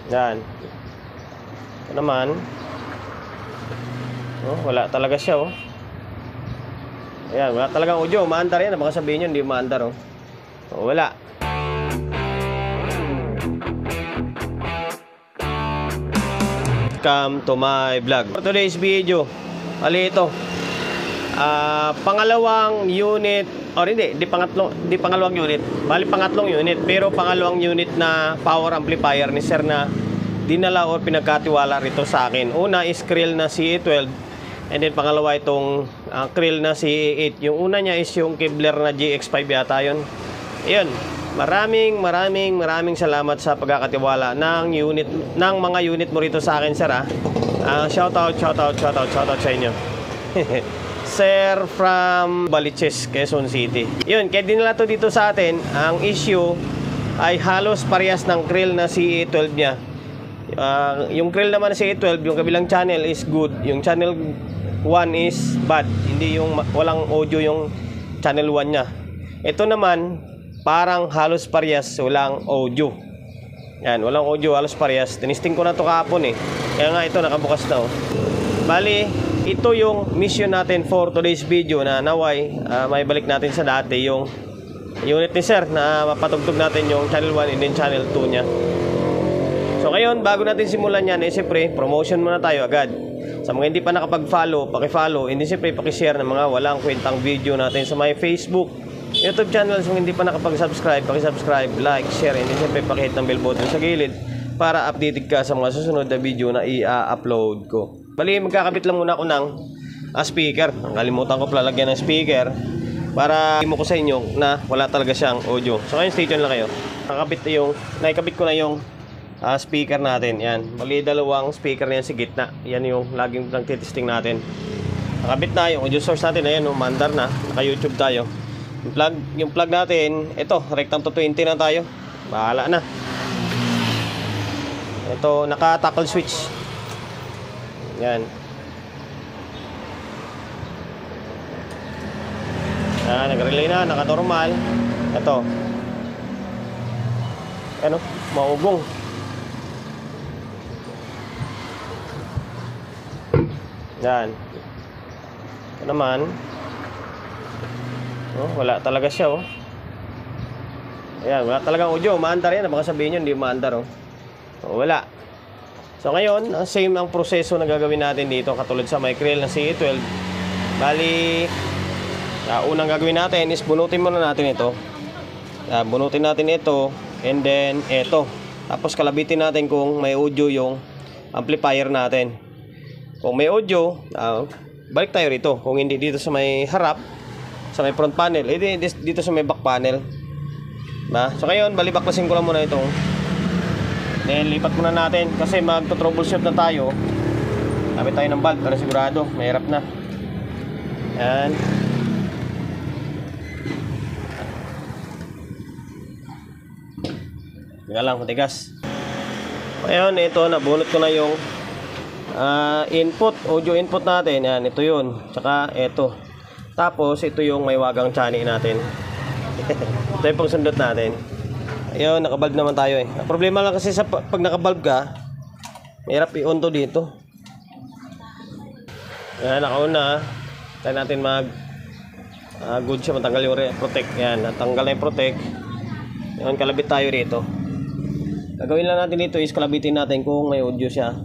Yan. Ito naman. Oh, wala talaga siya, oh. Ayan, wala talagang audio. Umaandar yan. Baka sabihin nyo, hindi umaandar, oh. Oh, wala. Welcome to my vlog. For today's video, ali ito. Pangalawang unit, or hindi pangalawang unit. Bali pangatlong unit, pero pangalawang unit na power amplifier ni sir na dinala or pinagkatiwala rito sa akin. Una is Krill na CE12, and then pangalawa itong Krill na CE8. Yung una niya is yung Kevlar na GX5 yata yun. Ayun, maraming salamat sa pagkakatiwala ng unit, ng mga unit mo rito sa akin, sir. Shoutout sa inyo. Sir from Baliches, Quezon City. Yun, kaya dinala to dito sa atin. Ang issue ay halos parehas ng Krill na CE12 niya. Yung Krill naman na CE12, yung kabilang channel is good. Yung channel 1 is bad. Hindi yung walang audio yung channel 1 niya. Ito naman, parang halos parehas, walang audio. Yan, walang audio, halos parehas. Tinisting ko na to kahapon, eh. Kaya nga ito, nakabukas na, oh. Bali, ito yung mission natin for today's video, na naway may balik natin sa dati yung unit ni sir, na mapatugtog natin yung channel 1 and then channel 2 nya. So ngayon, bago natin simulan yan, siyempre promotion muna tayo agad. Sa mga hindi pa nakapag-follow, paki-follow, and then siyempre paki-share ng mga walang kwentang video natin sa my Facebook, YouTube channel. Kung hindi pa nakapag-subscribe, paki-subscribe, like, share, and then siyempre paki-hit ng bell button sa gilid para updated ka sa mga susunod na video na i-upload ko. Bali, magkakabit lang muna ako ng speaker. Nakalimutan ko pala lagyan ng speaker para mo ko sa inyo na wala talaga siyang audio. So ngayon, stay tuned lang kayo. Naikabit ko na yung speaker natin. Yan. Bali, dalawang speaker na yan sa gitna. Yan yung laging nagtitesting natin. Nakabit na yung audio source natin. Ayan, mandar na. Naka-YouTube tayo. Yung plug natin, ito, rectang to 20 na tayo. Bahala na. Ito, naka-tackle switch. Yan. Nag-relay na, naka-normal. Ito. Ano? Maugong. Yan. Ito naman. Oh, wala talaga siya, oh. Ayan, wala talagang audio. Umaandar yan. Baka sabihin nyo, hindi umaandar, oh. Oh, wala. So ngayon, same ang proseso na gagawin natin dito, katulad sa my Krill na CE12. Bali, unang gagawin natin is bunutin muna natin ito. Bunutin natin ito, and then ito. Tapos kalabitin natin kung may audio yung amplifier natin. Kung may audio, balik tayo rito. Kung hindi, dito sa may harap, sa may front panel, dito sa may back panel. So ngayon, balibaklasin ko lang muna itong. Then lipat muna natin kasi magto-troubleshoot na tayo. Kapit tayo ng valve para sigurado, mahirap na. Yan. Teka lang, matigas. Ngayon, ito, nabunot ko na yung audio input natin. Yan, ito yun. Tsaka ito. Tapos, ito yung may wagang channel natin. Ito yung pang sundot natin. Ayun, nakabalb naman tayo, eh. Ang problema lang kasi pag nakabalb ka, mahirap i-on to dito. Yan, nakauna. Tayo natin good siya, matanggal yung protect. Yan, natanggal na yung protect. Yan, kalabit tayo rito. Gagawin lang natin dito is kalabitin natin kung may audio siya.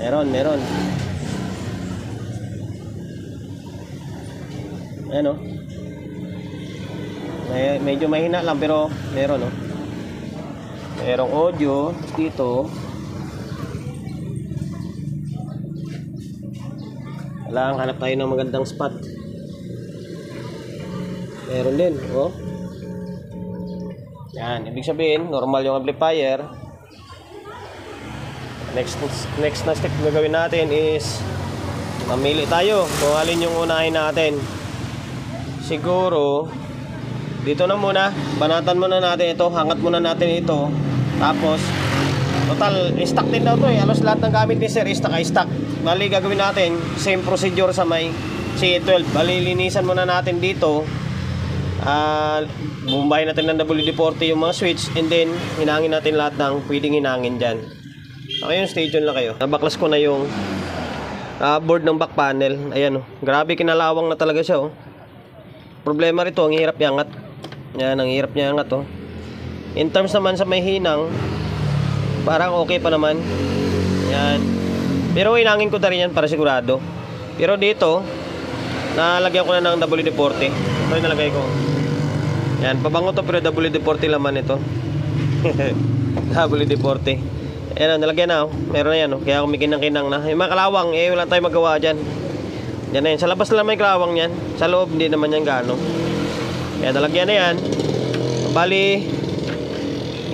Meron. Ayan, oh. Medyo mahina lang pero meron, no? Merong audio dito. Kailangan hanap tayo ng magandang spot. Meron din, oh. Yan, ibig sabihin normal yung amplifier. Next na step na gawin natin is mamili tayo kung alin yung unahin natin. Siguro dito na muna, banatan muna natin ito, hangat muna natin ito. Tapos, total, stock din daw ito, eh. Halos lahat ng gamit ni sir, stock. Bali, gagawin natin, same procedure sa may CE12. Bali, linisan muna natin dito. bumbahin natin ng WD-40 yung mga switch, and then hinangin natin lahat ng pwedeng hinangin dyan. Okay, yung stay tuned lang kayo. Nabaklas ko na yung board ng back panel. Ayan, oh. Grabe, kinalawang na talaga siya, oh. Problema rito, ang hirap iangat. Yan, ang hirap niya angat, oh. In terms naman sa may hinang, parang okay pa naman. Yan. Pero hinangin ko na rin yan para sigurado. Pero dito, nalagyan ko na ng WD-40. Ito yung nalagay ko. Yan, pabango to pero WD-40 laman ito. WD-40. Ayan, nalagyan na, oh. Meron na yan, oh. Kaya kumikinang-kinang na. Yung mga kalawang, wala tayong magawa dyan. Yan na yan. Sa labas lang may kalawang yan. Sa loob, hindi naman yan gano. Kaya nalagyan na yan. Bali,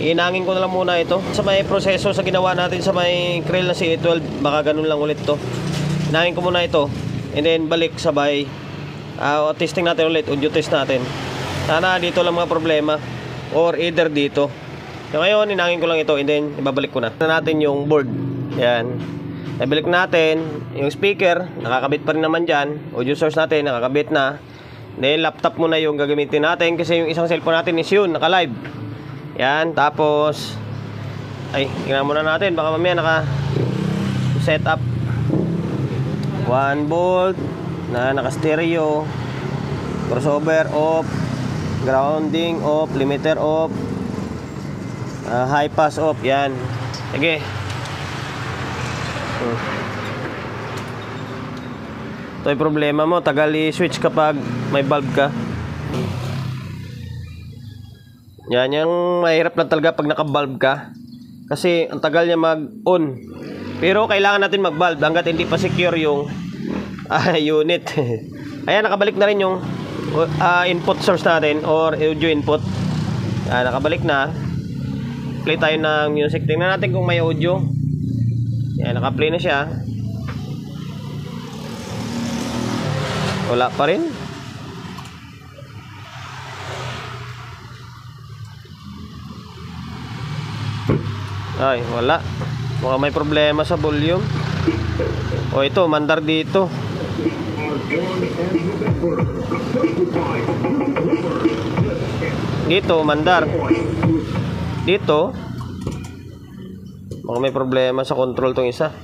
inangin ko na lang muna ito. Sa may proseso sa ginawa natin sa may Krill na CA12, baka ganun lang ulit to. Inangin ko muna ito. And then, balik sabay. Testing natin ulit. Audio test natin. Sana dito lang mga problema. Or either dito. So ngayon, inangin ko lang ito and then ibabalik ko na. Natin yung board. Yan. Ibalik natin yung speaker, nakakabit pa rin naman dyan. Audio source natin, nakakabit na. Then laptop muna yung gagamitin natin kasi yung isang cellphone natin is yun, naka-live. Yan, tapos tingnan muna natin, baka mamaya naka-set up. 1 volt na naka-stereo. Crossover off. Grounding off, limiter off. High pass off, yan. Sige. Ito yung problema mo, tagal i-switch kapag may bulb ka. Yan, yung mahirap na talaga pag naka-bulb ka. Kasi ang tagal niya mag-on. Pero kailangan natin mag-bulb hanggat hindi pa secure yung unit. Ayan, nakabalik na rin yung input source natin or audio input. Nakabalik na. Play tayo ng music. Tingnan natin kung may audio. Yan, naka-play na siya. Wala pa rin. Ay, wala. Mukhang may problema sa volume. O ito, mandar dito. Dito, mandar. Dito, mukhang may problema sa control tong isa.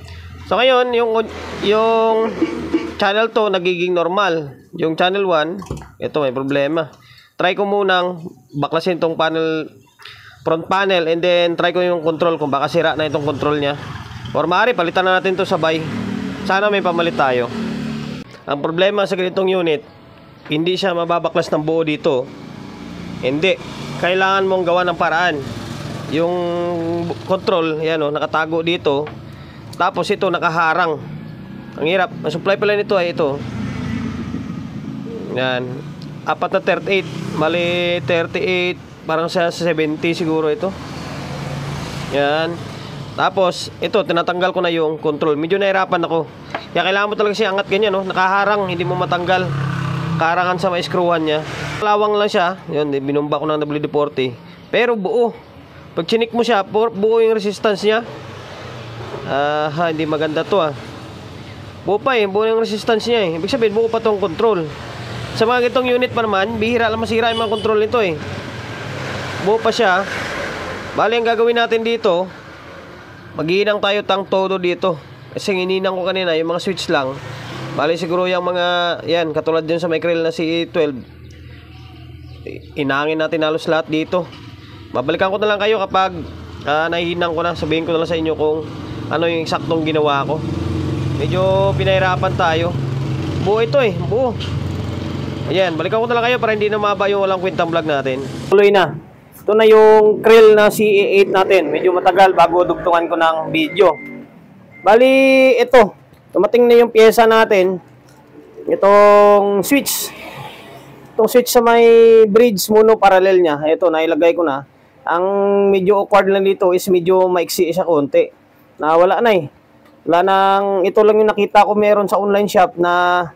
So ngayon, yung channel to nagiging normal. Yung channel 1, ito may problema. Try ko munang baklasin tong front panel and then try ko yung control kung baka sira na itong control niya. Or maaari palitan na natin to sabay. Sana may pamalit tayo. Ang problema sa ganitong unit, hindi siya mababaklas ng buo dito. Hindi. Kailangan mong gawa ng paraan. Yung control, yan o, nakatago dito. Tapos ito nakaharang. Ang hirap. Ang supply pala nito ay ito. Yan. 4 na 38. Mali 38. Parang sa 70 siguro ito. Yan. Tapos ito, tinatanggal ko na yung control. Medyo nahirapan ako. Kaya kailangan mo talaga siya angat ganyan, no? Nakaharang, hindi mo matanggal. Karangan sa ma-screwan niya. Lawang lang siya. Yun, binumba ko ng WD-40. Pero buo. Pag chinik mo siya, buo yung resistance niya. Hindi maganda to, buo pa buo yung resistance niya Ibig sabihin, buo pa tong control. Sa mga gitong unit pa naman, bihira lang masira yung mga control nito Buo pa siya. Bali, ang gagawin natin dito, maghihinang tayo tang todo dito. Kasi hininang ko kanina, yung mga switch lang. Bali, siguro yung mga, yan, katulad din sa may Krill na CA12. Inangin natin halos lahat dito. Babalikan ko na lang kayo kapag nahihinang ko na. Sabihin ko na lang sa inyo kung ano yung eksaktong ginawa ko. Medyo pinahirapan tayo. Buo ito buo. Ayan, balikan ko na lang kayo para hindi na maba yung walang kwentang vlog natin. Tuloy na. Ito na yung Krill na CA8 natin. Medyo matagal bago dugtungan ko ng video. Bali, ito. Tumating na yung pyesa natin. Itong switch. Itong switch sa may bridge mono parallel niya. Ito, nailagay ko na. Ang medyo awkward lang dito is medyo maiksi siya konti. Wala na Wala nang, ito lang yung nakita ko meron sa online shop na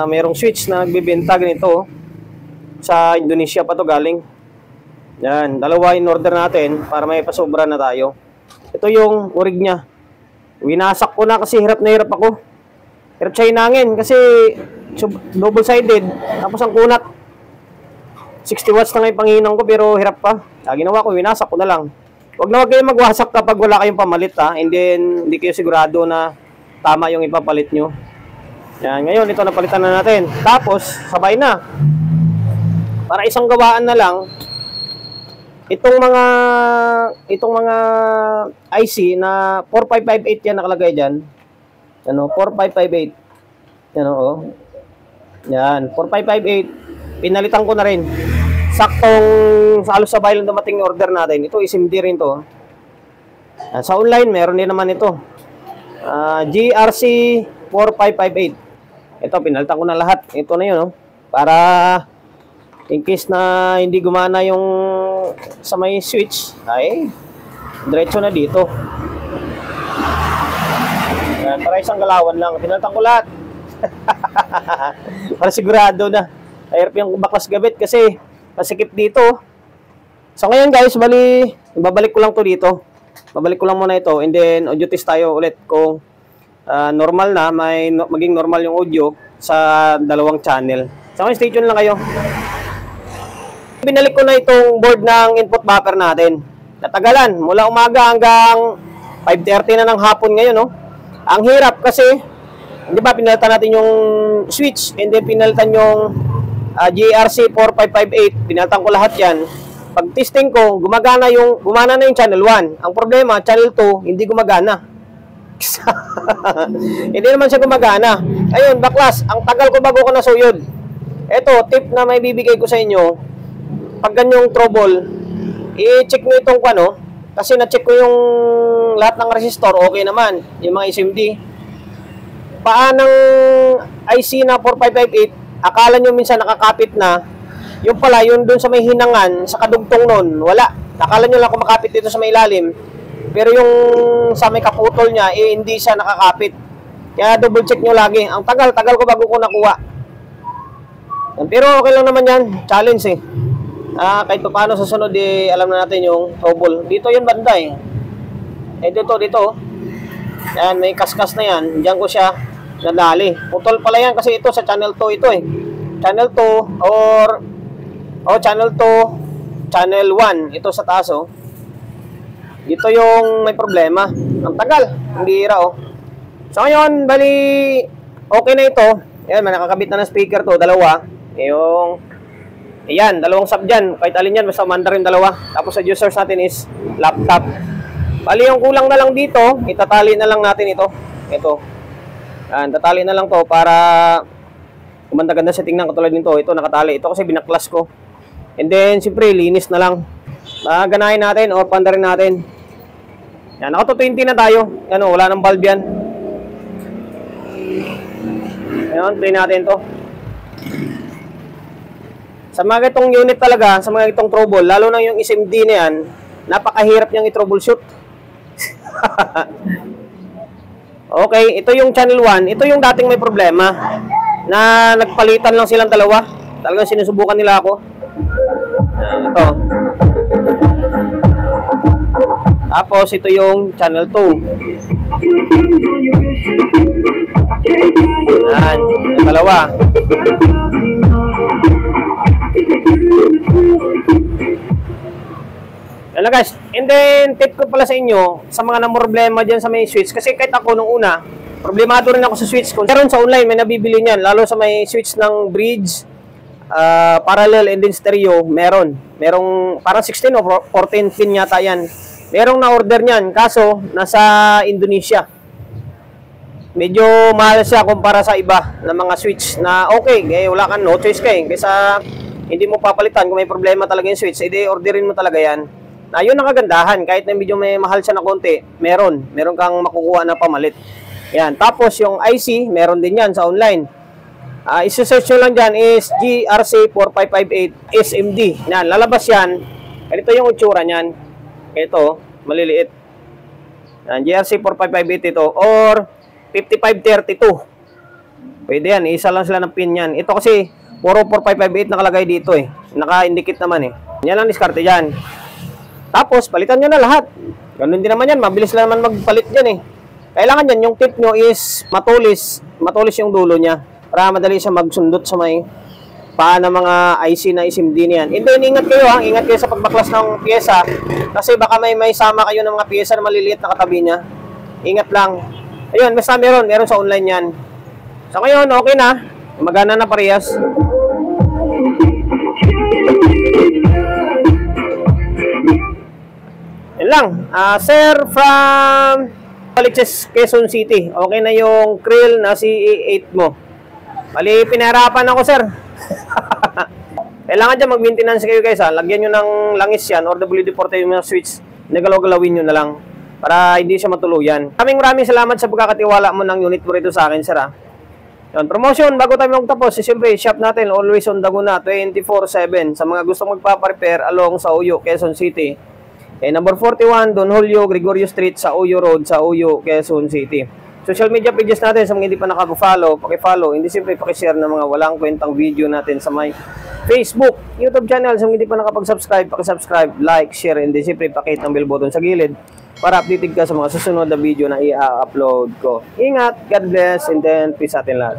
merong switch na nagbebenta ganito. Sa Indonesia pa to galing. Yan, dalawa in order natin para may pasobra na tayo. Ito yung urig niya. Winasak ko na kasi hirap na hirap ako. Hirap siya hinangin kasi double-sided. Tapos ang kunat. 60 watts na nga yung panghinang ko pero hirap pa. Ginawa ko, winasak ko na lang. Huwag kayong magwasak kapag wala kayong pamalit ha. And then, hindi kayo sigurado na tama yung ipapalit nyo. Yan, ngayon, ito napalitan na natin. Tapos, sabay na. Para isang gawaan na lang, itong mga IC na 4558 yan nakalagay dyan. Ano, 4558. Yan o. Yan, 4558. Pinalitan ko na rin. Saktong sa halos sabay lang dumating yung order natin. Ito, SMD rin to. Sa online, meron din naman ito. GRC 4558. Ito, pinalitan ko na lahat. Ito na yun, no? Para in case na hindi gumana yung sa may switch, ay diretso na dito. Para isang galawan lang. Pinalitan ko lahat. Para sigurado na. Ayarap yung baklas gabit kasi masikip dito. So ngayon guys, bali, babalik ko lang to dito. Babalik ko lang muna ito and then audio test tayo ulit kung normal na, maging normal yung audio sa dalawang channel. So ngayon, stay tuned lang kayo. Binalik ko na itong board ng input buffer natin. Natagalan, mula umaga hanggang 5:30 na ng hapon ngayon, no? Ang hirap kasi, di ba, pinalitan natin yung switch and then pinalitan yung GRC 4558, pinalitan ko lahat yan. Pag testing ko, gumana na yung channel 1. Ang problema, channel 2, hindi gumagana. Hindi naman siya gumagana. Ayun, baklas, ang tagal ko bago ko nasuyod. Ito, tip na may bibigay ko sa inyo, pag ganyong trouble, i-check nyo itong ano, kasi na-check ko yung lahat ng resistor, okay naman, yung mga SMD. Paanang IC na 4558, akala nyo minsan nakakapit na, yung pala, yun dun sa may hinangan, sa kadugtong nun, wala. Akala nyo lang kumakapit dito sa may ilalim, pero yung sa may kaputol niya, hindi siya nakakapit. Kaya double check nyo lagi. Ang tagal ko bago ko nakuha. Pero okay lang naman yan, challenge eh. Kahit pa paano sa sunod, alam na natin yung trouble. Dito yung banda eh. Dito. Yan, may kaskas na yan. Diyan ko siya nadali. Putol pala yan kasi ito sa channel 2 ito eh. Channel 2 channel 2, channel 1. Ito sa taas oh. Dito yung may problema. Ang tagal. Hindi hira oh. So ngayon, bali, okay na ito. Ayan, may nakakabit na ng speaker to. Dalawa. Ayan, dalawang sub dyan. Kahit alin yan, basta umanda rin dalawa. Tapos sa users natin is laptop. Bali, yung kulang na lang dito, itatali na lang natin ito. Ito. Ayan, tatali na lang to para kumanda-ganda sa tingnan katulad nito. Ito, nakatali. Ito kasi binaklas ko. And then, siyempre, linis na lang. Ganahin natin or pandarin natin. Yan, naka 20 na tayo. Ano, wala nang bulb yan. Ayan, play natin to. Sa mga itong unit talaga, sa mga itong trouble, lalo na yung SMD na yan, napakahirap niyang i-troubleshoot. Okay, ito yung channel 1. Ito yung dating may problema na nagpalitan lang silang dalawa. Talagang sinusubukan nila ako. Ito. Tapos ito yung channel 2. Yan, yung dalawa. Yan na guys. And then, tip ko pala sa inyo, sa mga namroblema dyan sa may switch, kasi kahit ako nung una, problemado rin ako sa switch ko. Meron sa online, may nabibili niyan, lalo sa may switch ng bridge, parallel and then stereo, merong parang 16 o 14 pin yata yan. Merong na-order niyan, kaso nasa Indonesia. Medyo mahal siya kumpara sa iba na mga switch na okay, wala kang no choice kaysa hindi mo papalitan kung may problema talaga yung switch, edi orderin mo talaga yan. Na yun ang kagandahan, kahit na medyo may mahal siya na konti, meron kang makukuha na pamalit. Yan, tapos yung IC, meron din yan sa online. Isi-search nyo lang dyan is GRC4558 SMD. Yan, lalabas yan. Ganito yung utsura nyan. Ito, maliliit. Yan, GRC4558 ito. Or 5532. Pwede yan, isa lang sila ng pin yan. Ito kasi, puro 4558 nakalagay dito eh. Naka-indicate naman eh. Yan lang diskarte dyan. Tapos, palitan nyo na lahat. Ganun din naman yan, mabilis lang naman magpalit dyan eh. Kailangan yan, yung tip nyo is matulis yung dulo niya. Para madali siya magsundot sa may paa ng mga IC na SMD niyan. And then, ingat kayo ha, ingat kayo sa pagbaklas ng pyesa kasi baka may sama kayo ng mga pyesa na maliliit na katabi niya. Ingat lang. Ayun, basta meron sa online yan. So ngayon, okay na. Magana na parehas. Yan lang. Sir from Baliches, Quezon City. Okay na yung krill na CE8 mo. Bali, pinahirapan ako, sir. Kailangan dyan mag-maintenance kayo guys ha. Lagyan nyo ng langis yan or WD-40 yung mga switch. Nagalaw-galawin nyo na lang para hindi siya matuluyan. Maraming salamat sa pagkakatiwala mo ng unit mo rito sa akin, sir ha. Yun, promotion, bago tayo magtapos, siyempre, shop natin, always on Daguna, 24/7. Sa mga gustong magpa-prepare along sa Uyo, Quezon City. Number 41, Don Julio, Gregorio Street, sa Uyo Road, sa Uyo, Quezon City. Social media pages natin, sa mga hindi pa nakag-follow, paki-follow, hindi siyempre paki-share ng mga walang kwentang video natin sa may Facebook, YouTube channel, sa mga hindi pa nakapag-subscribe, paki-subscribe, like, share, hindi siyempre paki-hit ng bell button sa gilid para updated ka sa mga susunod na video na i-upload ko. Ingat, God bless, and then peace atin lahat.